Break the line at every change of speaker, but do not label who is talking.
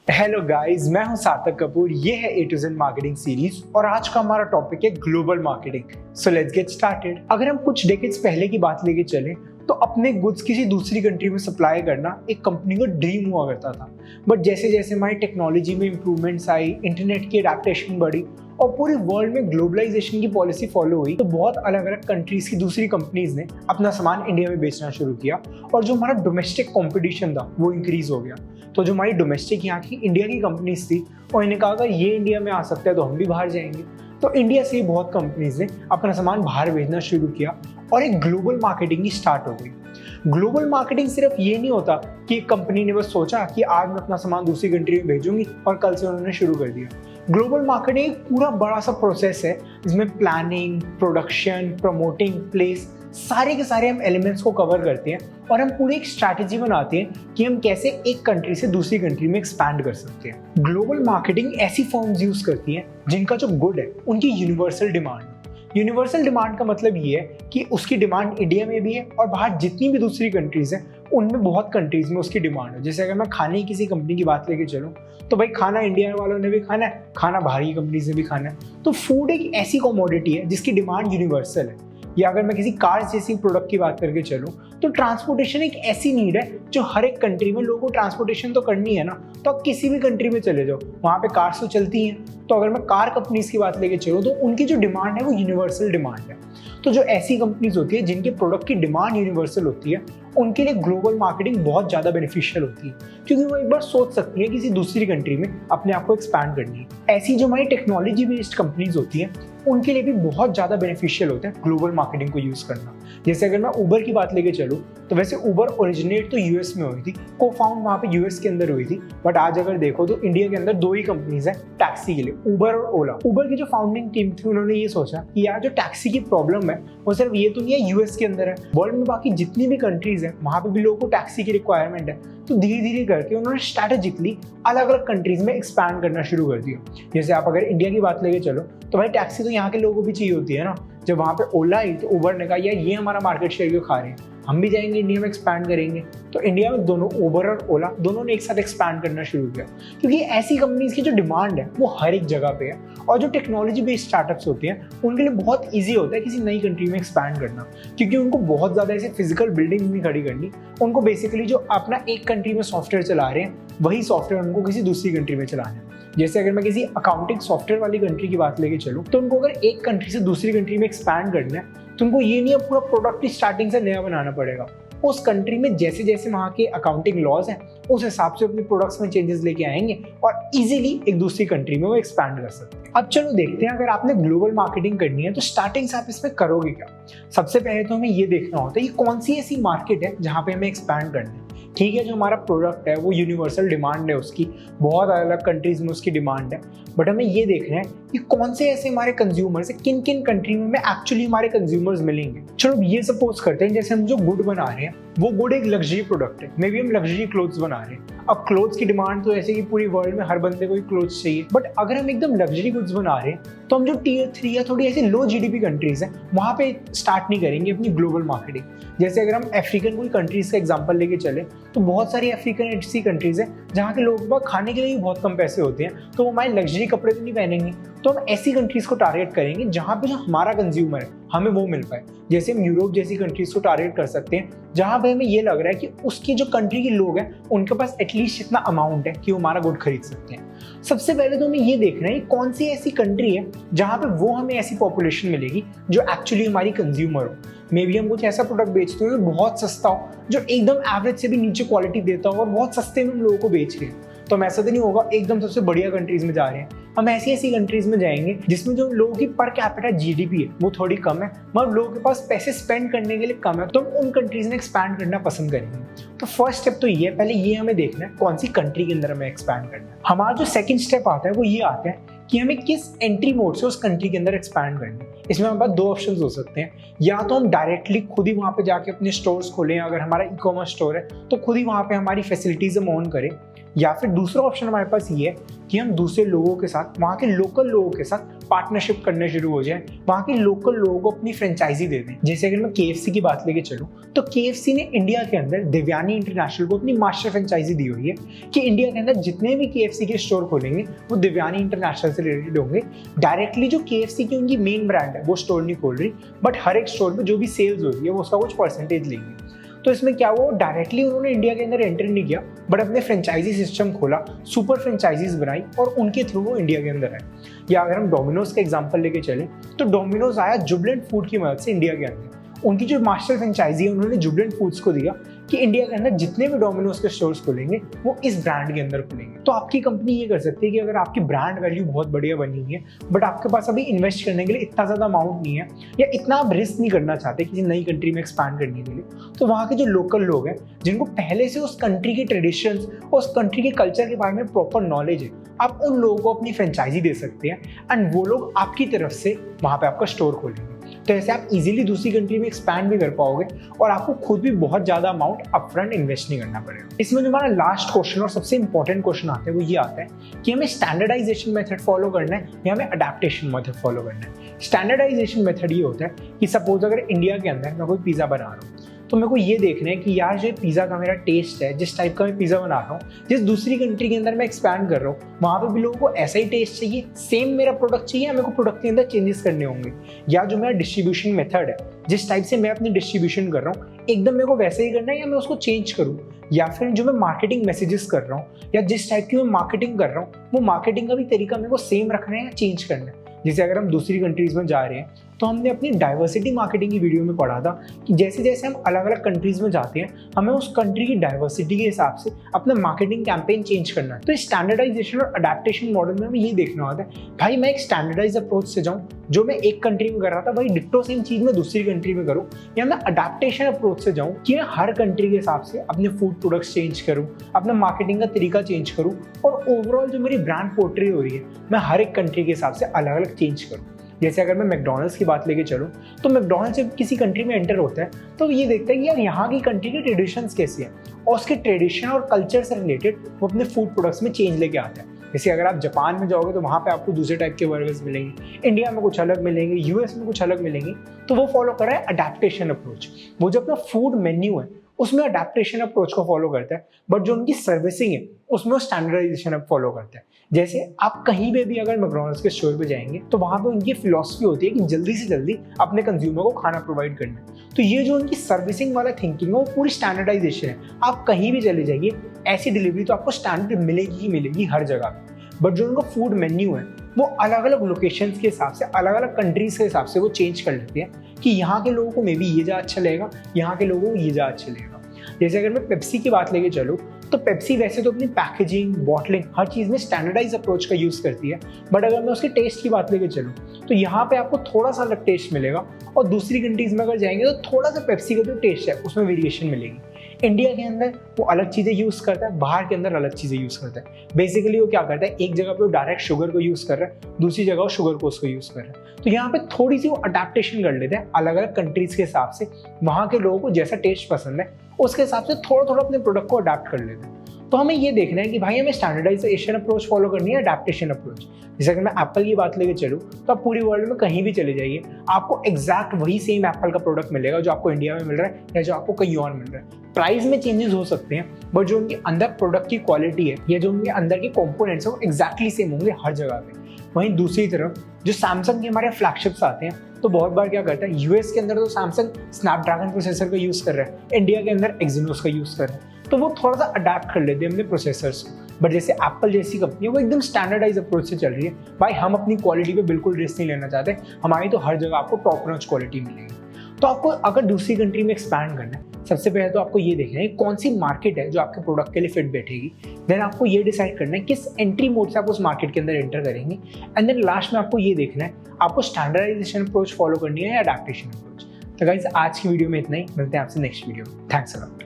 Hello guys, मैं हूं सार्थक कपूर। ये है ए टू जेड मार्केटिंग सीरीज और आज का हमारा टॉपिक है global marketing. So let's get started. अगर हम कुछ डेकेड्स पहले की बात लेके चलें तो अपने गुड्स किसी दूसरी कंट्री में सप्लाई करना एक कंपनी का ड्रीम हुआ करता था। बट जैसे जैसे हमारी टेक्नोलॉजी में इंप्रूवमेंट्स आई, इंटरनेट की अडेप्टेशन बढ़ी और पूरे वर्ल्ड में ग्लोबलाइजेशन की पॉलिसी फॉलो हुई, तो बहुत अलग अलग कंट्रीज की दूसरी कंपनीज ने अपना सामान इंडिया में बेचना शुरू किया और जो हमारा डोमेस्टिक कंपटीशन था वो इंक्रीज हो गया। तो जो हमारी डोमेस्टिक यहाँ की इंडिया की कंपनीज थी और इन्हें कहा अगर ये इंडिया में आ सकता है तो हम भी बाहर जाएंगे। तो इंडिया से ही बहुत कंपनीज ने अपना सामान बाहर भेजना शुरू किया और एक ग्लोबल मार्केटिंग ही स्टार्ट हो गई। ग्लोबल मार्केटिंग सिर्फ ये नहीं होता कि एक कंपनी ने बस सोचा कि आज मैं अपना सामान दूसरी कंट्री में भेजूंगी और कल से उन्होंने शुरू कर दिया। ग्लोबल मार्केटिंग एक पूरा बड़ा सा प्रोसेस है जिसमें प्लानिंग, प्रोडक्शन, प्रमोटिंग, प्लेस, सारे के सारे हम एलिमेंट्स को कवर करते हैं और हम पूरी एक स्ट्रैटेजी बनाते हैं कि हम कैसे एक कंट्री से दूसरी कंट्री में एक्सपैंड कर सकते हैं। ग्लोबल मार्केटिंग ऐसी फर्म्स यूज करती हैं जिनका जो गुड है उनकी यूनिवर्सल डिमांड। यूनिवर्सल डिमांड का मतलब ये है कि उसकी डिमांड इंडिया में भी है और बाहर जितनी भी दूसरी कंट्रीज हैं उनमें बहुत कंट्रीज में उसकी डिमांड है। जैसे अगर मैं खाने की किसी कंपनी की बात लेके चलूँ तो भाई खाना इंडिया वालों ने भी खाना है, खाना बाहर की कंपनीज ने भी खाना है। तो फूड एक ऐसी कमोडिटी है जिसकी डिमांड यूनिवर्सल है। या अगर मैं किसी कार जैसी प्रोडक्ट की बात करके चलूँ तो ट्रांसपोर्टेशन एक ऐसी नीड है जो हर एक कंट्री में लोगों को ट्रांसपोर्टेशन तो करनी है ना। तो आप किसी भी कंट्री में चले जाओ, वहाँ पे कार्स तो चलती हैं। तो अगर मैं कार कंपनीज की बात लेके चलूँ तो उनकी जो डिमांड है वो यूनिवर्सल डिमांड है। तो जो ऐसी कंपनीज होती है जिनके प्रोडक्ट की डिमांड यूनिवर्सल होती है उनके लिए ग्लोबल मार्केटिंग बहुत ज़्यादा बेनिफिशियल होती है, क्योंकि वो एक बार सोच सकती है किसी दूसरी कंट्री में अपने आप को एक्सपैंड करनी है। ऐसी जो हमारी टेक्नोलॉजी बेस्ड कंपनीज होती हैं उनके लिए भी बहुत ज़्यादा बेनिफिशियल होता है ग्लोबल मार्केटिंग को यूज़ करना। जैसे अगर मैं उबर की बात लेके चलूँ तो वैसे उबर ओरिजिनेट तो यूएस में हुई थी, को फाउंड वहाँ पे यूएस के अंदर हुई थी। बट आज अगर देखो तो इंडिया के अंदर दो ही कंपनीज हैं टैक्सी के लिए, उबर और ओला। उबर की जो फाउंडिंग टीम थी उन्होंने ये सोचा कि यार जो टैक्सी की प्रॉब्लम है वो सिर्फ ये तो नहीं है यूएस के अंदर है, वर्ल्ड में बाकी जितनी भी कंट्रीज है वहाँ पे भी लोगों को टैक्सी की रिक्वायरमेंट है। तो धीरे धीरे करके उन्होंने स्ट्रैटेजिकली अलग अलग कंट्रीज में एक्सपैंड करना शुरू कर दिया। जैसे आप अगर इंडिया की बात लेके चलो तो भाई टैक्सी तो यहाँ के लोगों को भी चाहिए होती है ना। जब वहाँ पे ओला आई तो उबर ने कहा यार ये हमारा मार्केट शेयर क्यों खा रहे हैं, हम भी जाएंगे इंडिया में एक्सपैंड करेंगे। तो इंडिया में दोनों उबर और ओला दोनों ने एक साथ एक्सपैंड करना शुरू किया, क्योंकि ऐसी कंपनीज की जो डिमांड है वो हर एक जगह पे है। और जो टेक्नोलॉजी बेस्ड स्टार्टअप्स होते हैं उनके लिए बहुत ईजी होता है किसी नई कंट्री में एक्सपैंड करना, क्योंकि उनको बहुत ज़्यादा ऐसे फिजिकल बिल्डिंग नहीं खड़ी करनी। उनको बेसिकली जो अपना एक कंट्री में सॉफ्टवेयर चला रहे हैं वही सॉफ्टवेयर उनको किसी दूसरी कंट्री में चलाना है। जैसे अगर मैं किसी अकाउंटिंग सॉफ्टवेयर वाली कंट्री की बात लेके चलूँ तो उनको अगर एक कंट्री से दूसरी कंट्री में एक्सपैंड करना है तो उनको ये नहीं है पूरा प्रोडक्ट ही स्टार्टिंग से नया बनाना पड़ेगा। उस कंट्री में जैसे जैसे वहाँ के अकाउंटिंग लॉज हैं उस हिसाब से अपने प्रोडक्ट्स में चेंजेस लेके आएंगे और इजीली एक दूसरी कंट्री में वो एक्सपैंड कर सकते हैं। अब चलो देखते हैं अगर आपने ग्लोबल मार्केटिंग करनी है तो स्टार्टिंग से आप इसमें करोगे क्या। सबसे पहले तो हमें ये देखना होता है कि कौन सी ऐसी मार्केट है जहाँ पे हमें एक्सपैंड करना है। ठीक है, जो हमारा प्रोडक्ट है वो यूनिवर्सल डिमांड है, उसकी बहुत अलग अलग कंट्रीज में उसकी डिमांड है। बट हमें ये देखना है कि कौन से ऐसे हमारे कंज्यूमर्स है, किन किन कंट्री में एक्चुअली हमारे कंज्यूमर्स मिलेंगे। चलो ये सपोज करते हैं जैसे हम जो गुड बना रहे हैं वो गुड एक लग्जरी प्रोडक्ट है, मे बी हम लग्जरी क्लोथ्स बना रहे हैं। अब क्लोथ्स की डिमांड तो ऐसे कि पूरी वर्ल्ड में हर बंदे को ही क्लोथ्स चाहिए। बट अगर हम एकदम लग्जरी गुड्स बना रहे हैं तो हम जो टीयर 3 या थोड़ी ऐसी लो जीडीपी कंट्रीज हैं वहाँ पे स्टार्ट नहीं करेंगे अपनी ग्लोबल मार्केटिंग। जैसे अगर हम अफ्रीकन कोई कंट्रीज का एग्जांपल लेके चले तो बहुत सारी अफ्रीकन ऐसी कंट्रीज हैं जहाँ के लोगों के पास खाने के लिए भी बहुत कम पैसे होते हैं, तो वो हमारे लग्जरी कपड़े तो नहीं पहनेंगे। तो हम ऐसी कंट्रीज को टारगेट करेंगे जहाँ पे जो हमारा कंज्यूमर है हमें वो मिल पाए। जैसे हम यूरोप जैसी कंट्रीज को टारगेट कर सकते हैं जहाँ पे हमें ये लग रहा है कि उसकी जो कंट्री के लोग हैं उनके पास एटलीस्ट इतना अमाउंट है कि वो हमारा गुड खरीद सकते हैं। सबसे पहले तो हमें ये देखना है कौन सी ऐसी कंट्री है जहाँ पे वो हमें ऐसी पॉपुलेशन मिलेगी जो एक्चुअली हमारी कंज्यूमर हो। मे बी हम कुछ ऐसा प्रोडक्ट बेचते हो जो बहुत सस्ता हो, जो एकदम एवरेज से भी नीचे क्वालिटी देता हो और बहुत सस्ते में हम लोगों को बेच रहे हैं। तो हम ऐसा तो नहीं होगा एकदम सबसे बढ़िया कंट्रीज में जा रहे हैं। हम ऐसी ऐसी कंट्रीज में जाएंगे जिसमें जो लोगों की पर कैपिटा जीडीपी है वो थोड़ी कम है, मगर लोगों के पास पैसे स्पेंड करने के लिए कम है, तो हम उन कंट्रीज में एक्सपैंड करना पसंद करेंगे। तो फर्स्ट स्टेप तो ये है, पहले ये हमें देखना है कौन सी कंट्री के अंदर हमें एक्सपैंड करना है। हमारा जो सेकंड स्टेप आता है वो ये आता है कि हमें किस एंट्री मोड से उस कंट्री के अंदर एक्सपैंड करना है। इसमें हमारे पास दो ऑप्शंस हो सकते हैं, या तो हम डायरेक्टली खुद ही वहाँ पे जाके अपने स्टोर्स खोलें, अगर हमारा ई कॉमर्स स्टोर है तो खुद ही वहाँ पे हमारी फैसिलिटीज हम ऑन करें, या फिर दूसरा ऑप्शन हमारे पास ये है कि हम दूसरे लोगों के साथ, वहाँ के लोकल लोगों के साथ पार्टनरशिप करने शुरू हो जाए, वहाँ के लोकल लोगों को अपनी फ्रेंचाइजी दे दें। जैसे अगर मैं KFC की बात लेके चलूँ तो KFC ने इंडिया के अंदर देवयानी इंटरनेशनल को अपनी मास्टर फ्रेंचाइजी दी हुई है कि इंडिया के अंदर जितने भी KFC के स्टोर खोलेंगे वो देवयानी इंटरनेशनल से रिलेटेड होंगे। डायरेक्टली जो KFC की उनकी मेन ब्रांड है वो स्टोर नहीं खोल रही, बट हर एक स्टोर में जो भी सेल्स हो रही है वो उसका कुछ परसेंटेज लेंगे। तो इसमें क्या हुआ, डायरेक्टली उन्होंने इंडिया के अंदर एंटर नहीं किया, बट अपने फ्रेंचाइजी सिस्टम खोला, सुपर फ्रेंचाइजीज बनाई और उनके थ्रू वो इंडिया के अंदर आए। या अगर हम डोमिनोज का एग्जांपल लेके चलें तो डोमिनोज आया जुबिलेंट फूड की मदद से इंडिया के अंदर। उनकी जो मास्टर फ्रेंचाइजी है उन्होंने जुबिलेंट फूड्स को दिया कि इंडिया के अंदर जितने भी डोमिनोज के स्टोर्स खुलेंगे वो इस ब्रांड के अंदर खुलेंगे। तो आपकी कंपनी ये कर सकती है कि अगर आपकी ब्रांड वैल्यू बहुत बढ़िया बनी हुई है, बट आपके पास अभी इन्वेस्ट करने के लिए इतना ज़्यादा अमाउंट नहीं है या इतना आप रिस्क नहीं करना चाहते किसी नई कंट्री में एक्सपैंड करने के लिए, तो वहाँ के जो लोकल लोग हैं जिनको पहले से उस कंट्री के ट्रेडिशंस और उस कंट्री के कल्चर के बारे में प्रॉपर नॉलेज है, आप उन लोगों को अपनी फ्रेंचाइजी दे सकते हैं एंड वो लोग आपकी तरफ से वहाँ पे आपका स्टोर खोलेंगे। तो ऐसे आप इजीली दूसरी कंट्री में एक्सपैंड भी कर पाओगे और आपको खुद भी बहुत ज़्यादा अमाउंट अपफ्रंट इन्वेस्ट नहीं करना पड़ेगा। इसमें जो हमारा लास्ट क्वेश्चन और सबसे इंपॉर्टेंट क्वेश्चन आता है वो ये आता है कि हमें स्टैंडर्डाइजेशन मेथड फॉलो करना है या हमें अडैप्टेशन मेथड फॉलो करना है। स्टैंडर्डाइजेशन मेथड ये होता है कि सपोज अगर इंडिया के अंदर मैं कोई पिज़्ज़ा बना रहा हूँ तो मेरे को ये देखना है कि यार जो पिज़्ज़ा का मेरा टेस्ट है, जिस टाइप का मैं पिज़्ज़ा बना रहा हूँ, जिस दूसरी कंट्री के अंदर मैं एक्सपैंड कर रहा हूँ वहाँ पे भी लोगों को ऐसा ही टेस्ट चाहिए, सेम मेरा प्रोडक्ट चाहिए या मेरे को प्रोडक्ट के अंदर चेंजेस करने होंगे, या जो मेरा डिस्ट्रीब्यूशन मेथड है, जिस टाइप से मैं अपनी डिस्ट्रीब्यूशन कर रहा हूँ एकदम मेरे को वैसे ही करना है या मैं उसको चेंज करूँ, या फिर जो मैं मार्केटिंग मैसेजेस कर रहा हूँ या जिस टाइप की मैं मार्केटिंग कर रहा हूँ वो मार्केटिंग का भी तरीका मेरे को सेम रखना है या चेंज करना है। जैसे अगर हम दूसरी कंट्रीज में जा रहे हैं तो हमने अपनी डाइवर्सिटी मार्केटिंग की वीडियो में पढ़ा था कि जैसे जैसे हम अलग अलग कंट्रीज में जाते हैं हमें उस कंट्री की डाइवर्सिटी के हिसाब से अपना मार्केटिंग कैंपेन चेंज करना है। तो इस स्टैंडर्डाइजेशन और अडैप्टेशन मॉडल में हमें ये देखना होता है भाई मैं एक स्टैंडर्डाइज अप्रोच से जाऊँ, जो मैं एक कंट्री में कर रहा था वही डिट्टो सेम चीज मैं दूसरी कंट्री में करूँ, या मैं अडैप्टेशन अप्रोच से जाऊँ कि मैं हर कंट्री के हिसाब से अपने फूड प्रोडक्ट्स चेंज करूँ, अपना मार्केटिंग का तरीका चेंज करूँ और ओवरऑल जो मेरी ब्रांड पोर्ट्रे हो रही है मैं हर एक कंट्री के हिसाब से अलग अलग चेंज करूँ। जैसे अगर मैं मैकडॉनल्ड्स की बात लेके चलूँ तो मैकडॉनल्ड्स जब किसी कंट्री में एंटर होता है तो ये देखता है कि यार यहाँ की कंट्री के ट्रेडिशंस कैसे हैं और उसके ट्रेडिशन और कल्चर से रिलेटेड वो अपने फूड प्रोडक्ट्स में चेंज लेके आता है। जैसे अगर आप जापान में जाओगे तो वहाँ पे आपको दूसरे टाइप के बर्गर्स मिलेंगे, इंडिया में कुछ अलग मिलेंगे, यूएस में कुछ अलग मिलेंगे, तो वो फॉलो कर रहा है अडैप्टेशन अप्रोच। वो जो अपना फूड मेन्यू है उसमें अडैप्टेशन अप्रोच को फॉलो करता है, बट जो उनकी सर्विसिंग है उसमें वो स्टैंडर्डाइजेशन फॉलो करता है। जैसे आप कहीं पे भी अगर मैकडॉनल्ड्स के स्टोर पे जाएंगे तो वहाँ पे उनकी फिलॉसफी होती है कि जल्दी से जल्दी अपने कंज्यूमर को खाना प्रोवाइड करना है। तो ये जो उनकी सर्विसिंग वाला थिंकिंग है वो पूरी स्टैंडर्डाइजेशन है। आप कहीं भी चले जाइए ऐसी डिलीवरी तो आपको स्टैंडर्ड मिलेगी ही मिलेगी हर जगह पे, बट जो उनका फूड मेन्यू है वो अलग अलग लोकेशंस के हिसाब से, अलग अलग कंट्रीज के हिसाब से वो चेंज कर लेते हैं कि यहाँ के लोगों को मे बी ये ज़्यादा अच्छा लगेगा, यहाँ के लोगों को ये ज़्यादा अच्छा लगेगा। जैसे अगर मैं पेप्सी की बात लेके चलूँ तो पेप्सी वैसे तो अपनी पैकेजिंग, बॉटलिंग हर चीज़ में स्टैंडर्डाइज अप्रोच का यूज़ करती है, बट अगर मैं उसके टेस्ट की बात लेके चलूँ तो यहाँ पे आपको थोड़ा सा अलग टेस्ट मिलेगा और दूसरी कंट्रीज में अगर जाएंगे तो थोड़ा सा पेप्सी का जो टेस्ट है उसमें वेरिएशन मिलेगी। इंडिया के अंदर वो अलग चीज़ें यूज़ करता है, बाहर के अंदर अलग चीज़ें यूज़ करता है। बेसिकली वो क्या करता है, एक जगह पे वो डायरेक्ट शुगर को यूज़ कर रहा है, दूसरी जगह वो शुगर को उसको यूज़ कर रहा है। तो यहाँ पे थोड़ी सी वो अडैप्टेशन कर लेते हैं अलग अलग कंट्रीज के हिसाब से, वहाँ के लोगों को जैसा टेस्ट पसंद है उसके हिसाब से थोड़ा थोड़ा अपने प्रोडक्ट को अडैप्ट कर लेते हैं। तो हमें ये देखना है कि भाई हमें स्टैंडर्डाइजेशन अप्रोच फॉलो करनी है, अडैप्टेशन अप्रोच। जैसे अगर मैं एप्पल की बात लेके चलूँ तो आप पूरी वर्ल्ड में कहीं भी चले जाइए आपको एग्जैक्ट वही सेम एप्पल का प्रोडक्ट मिलेगा जो आपको इंडिया में मिल रहा है या जो आपको कहीं और मिल रहा है। प्राइस में चेंजेस हो सकते हैं, बट जो उनके अंदर प्रोडक्ट की क्वालिटी है या जो उनके अंदर के कॉम्पोनेंट्स है वो एग्जैक्टली सेम होंगे हर जगह पे। वहीं दूसरी तरफ जो सैमसंग के हमारे फ्लैगशिप्स आते हैं तो बहुत बार क्या करता है, यूएस के अंदर तो सैमसंग स्नैपड्रैगन प्रोसेसर का यूज़ कर रहा है, इंडिया के अंदर एक्सिनोस का यूज़ कर रहा है, तो वो थोड़ा सा अडैप्ट कर लेते हैं अपने प्रोसेसर्स को। बट जैसे एप्पल जैसी कंपनी है वो एकदम स्टैंडर्डाइज अप्रोच से चल रही है, भाई हम अपनी क्वालिटी पे बिल्कुल रिस्क नहीं लेना चाहते, हमारी तो हर जगह आपको टॉप नॉच क्वालिटी मिलेगी। तो आपको अगर दूसरी कंट्री में एक्सपैंड करना है सबसे पहले तो आपको ये देखना है कौन सी मार्केट है जो आपके प्रोडक्ट के लिए फिट बैठेगी। देन आपको ये डिसाइड करना है किस एंट्री मोड से आप उस मार्केट के अंदर एंटर करेंगे। एंड देन लास्ट में आपको ये देखना है आपको स्टैंडर्डाइजेशन अप्रोच फॉलो करनी है या अडैप्टेशन अप्रोच। तो गाइस आज की वीडियो में इतना ही, मिलते हैं आपसे नेक्स्ट वीडियो में। Thanks a lot.